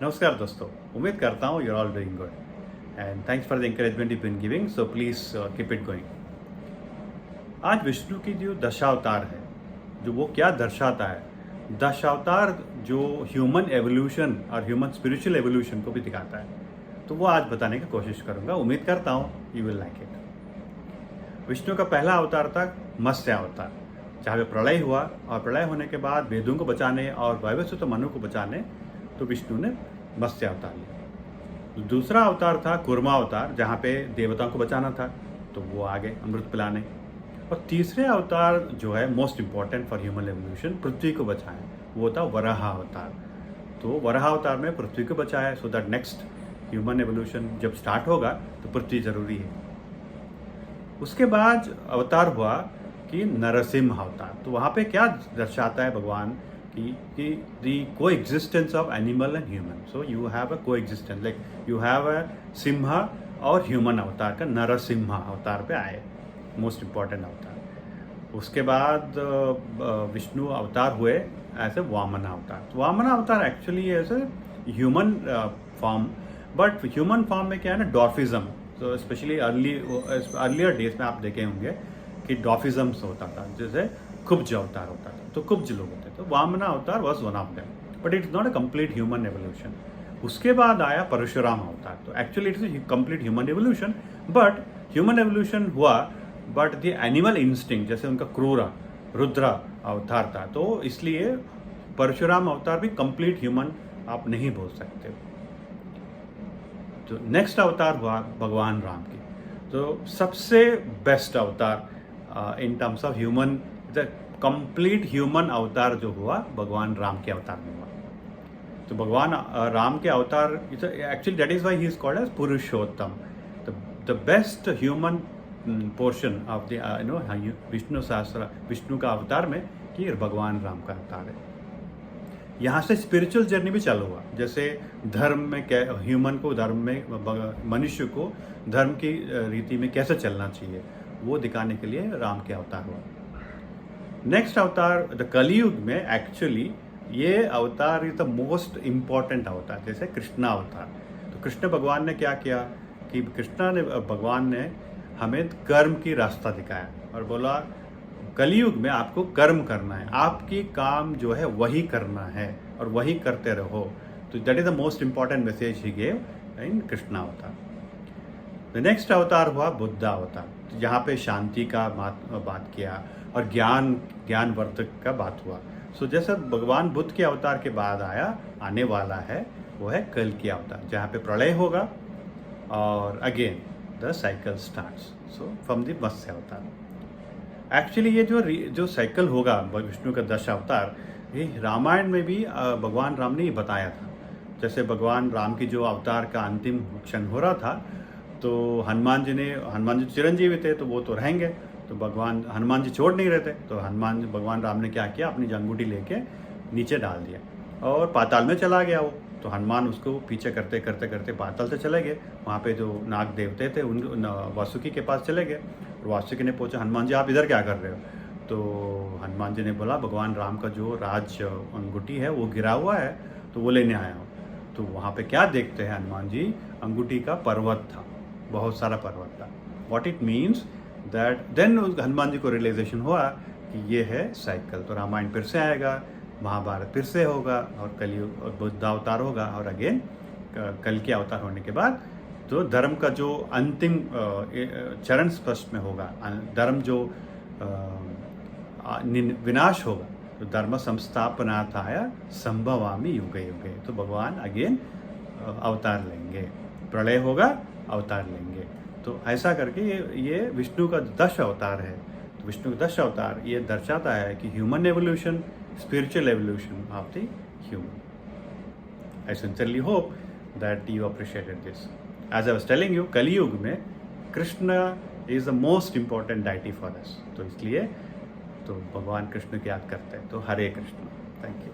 नमस्कार दोस्तों, उम्मीद करता हूँ you're all doing good and thanks for the encouragement you've been giving, so please keep it going. आज विष्णु की जो दशावतार है, जो वो क्या दर्शाता है, दशावतार जो ह्यूमन एवोल्यूशन और ह्यूमन स्पिरिचुअल एवोल्यूशन को भी दिखाता है, तो वो आज बताने की कोशिश करूँगा। उम्मीद करता हूँ you will like it. Vishnu का पहला अवतार था मत्स्य अवतार, जहाँ पे प्रलय हुआ और प्रलय होने के बाद वेदों को बचाने और वैवस्वत मनु को बचाने तो विष्णु ने मत्स्य अवतार लिया। दूसरा अवतार था कूर्मा अवतार, जहाँ पे देवताओं को बचाना था, तो वो आगे अमृत पिलाने। और तीसरे अवतार जो है most important for human evolution, पृथ्वी को बचाएं, वो था वराह अवतार। तो वराह अवतार में पृथ्वी को बचाया, so that next human evolution जब स्टार्ट होगा तो पृथ्वी जरूरी है। उसके बाद अवतार हुआ कि नरसिंह अवतार। तो वहाँ पे क्या दर्शाता है भगवान कि the coexistence of animal and human. So you have a coexistence, like you have a Simha और ह्यूमन अवतार का नरसिम्हा अवतार पे आए, मोस्ट इम्पॉर्टेंट अवतार। उसके बाद विष्णु अवतार हुए एज ए वामन अवतार। तो वामन अवतार actually as a human form, but human form में क्या है ना, डॉर्फिज्म। तो स्पेशली अर्लियर डेज में आप देखे होंगे कि डॉर्फिज्म होता था, जैसे कुब्ज अवतार होता था, तो कुब्ज लोग होते थे। तो वामना अवतार was one of them, but it's not a complete human evolution. उसके बाद आया परशुराम अवतार। तो actually it's a complete human evolution, but human evolution हुआ बट द एनिमल इंस्टिंक्ट, जैसे उनका क्रूरा रुद्रा अवतार था, तो इसलिए परशुराम अवतार भी कंप्लीट ह्यूमन आप नहीं बोल सकते। तो नेक्स्ट अवतार हुआ भगवान राम की। तो सबसे बेस्ट अवतार in terms of human, the complete human अवतार जो हुआ भगवान राम के अवतार में हुआ। तो भगवान राम के अवतार, actually that is why he is called as Purushottam. The best human portion of the Vishnu सहस्त्र, विष्णु का अवतार में कि भगवान राम का अवतार है। यहाँ से स्पिरिचुअल जर्नी भी चालू हुआ, जैसे धर्म में ह्यूमन को, धर्म में मनुष्य को धर्म की रीति में कैसे चलना चाहिए, वो दिखाने के लिए राम के अवतार हुआ। नेक्स्ट अवतार द कलियुग में, एक्चुअली ये अवतार इज द मोस्ट इम्पॉर्टेंट अवतार, जैसे कृष्णा अवतार। तो कृष्ण भगवान ने क्या किया कि भगवान ने हमें कर्म की रास्ता दिखाया और बोला कलियुग में आपको कर्म करना है, आपकी काम जो है वही करना है और वही करते रहो। तो that is the most important message he gave in Krishna avatar. The next अवतार हुआ बुद्धा अवतार, जहाँ पे शांति का बात किया और ज्ञानवर्धक का बात हुआ। सो जैसे भगवान बुद्ध के अवतार के बाद आने वाला है, वो है कल की अवतार, जहाँ पे प्रलय होगा और again the cycle starts. So from the Matsya avatar. Actually ये जो साइकिल होगा विष्णु का दश अवतार, ये रामायण में भी भगवान राम ने ये बताया था। जैसे भगवान राम की जो अवतार का अंतिम क्षण हो रहा था, तो हनुमान जी चिरंजीवी थे, तो वो तो रहेंगे, तो भगवान हनुमान जी छोड़ नहीं रहे थे। तो भगवान राम ने क्या किया, अपनी अंगूठी लेके नीचे डाल दिया और पाताल में चला गया वो। तो हनुमान उसको पीछे करते करते करते पाताल से चले गए। वहाँ पे जो नाग देवते थे उन वासुकी के पास चले गए और वासुकी ने पूछा, हनुमान जी आप इधर क्या कर रहे हो? तो हनुमान जी ने बोला, भगवान राम का जो राज अंगूठी है वो गिरा हुआ है, तो वो लेने आया हूँ। तो वहाँ पे क्या देखते हैं हनुमान जी, अंगूठी का पर्वत था, बहुत सारा पर्वत था। What it means that then Hanuman ji को रियलाइजेशन हुआ कि ये है साइकिल। तो रामायण फिर से आएगा, महाभारत फिर से होगा और कलयुग और बुद्ध अवतार होगा और अगेन कल के अवतार होने के बाद तो धर्म का जो अंतिम चरण स्पष्ट में होगा, धर्म जो विनाश होगा, तो धर्म संस्थापनार्थाय संभवामि युगे युगे। तो भगवान अगेन अवतार लेंगे, प्रलय होगा, अवतार लेंगे। तो ऐसा करके ये विष्णु का 10 अवतार है। तो विष्णु का 10 अवतार ये दर्शाता है कि human evolution, spiritual evolution of the human. I sincerely hope that you appreciated this. As I was telling you, Kaliyug में Krishna is the most important deity for us. तो इसलिए तो भगवान कृष्ण की याद करते हैं। तो हरे कृष्ण। Thank you.